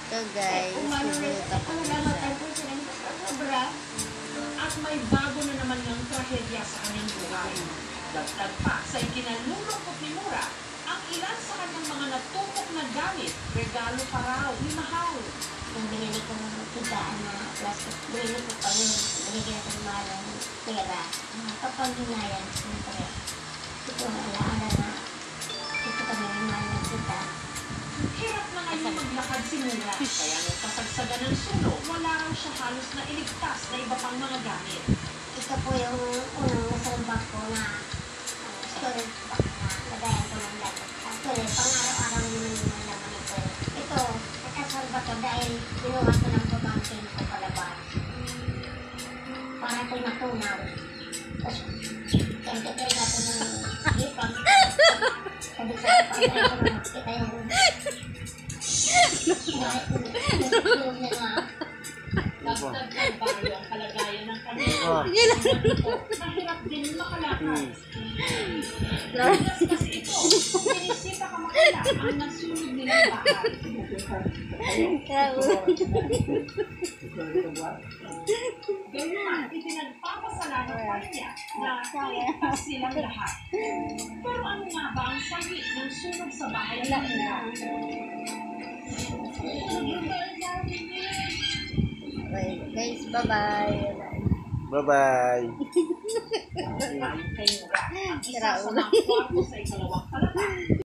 Ito guys, pupunta ko na siya. At may bago na naman ng trahedya sa kanyang buhay. Dagdag pa sa ikinalulungkot ni Mura, ang ilan sa kanyang mga natupok na gamit, regalo pa raw ni Mahal. Kung binili ko ng tigaan na plastic, binili ko pa yun. Binigyan ko ng mahal ng pera. Kapag hinayan, siyempre, ito na alaala na ito kami ng mahal ng kita. Hirap na ngayon maglakad si Mura, kaya nung kasagsagan ng sunog, wala raw siya halos na iligtas na iba pang mga gamit. Ito po yung unang nasalbak ko na storage bag na lagayan ko ng lagot. Actually, pang-araw-araw naman yung laman ito. Ito, nakasalba ko dahil ginawa ko ng pabangkin ko palabas. Para ko'y matunaw. Tapos, siyempre nato ng hipang. Sabi ko, pag-araw ko na kita yung yung na Dagdag ng baryo ang kalagayan ng kanila. Mahirap din makalakad. Pinas kasi ito, kung pinisita ka makala, ang nasunog nilang bahay. Gayun, ipinagpapasalamat pa niya na kaligtas silang lahat. Pero ano nga ba ang sangit ng sunog sa bahay nila? Okay, guys, bye-bye. Bye-bye. Ang isa sa mga kwarto sa ikalawang palapag.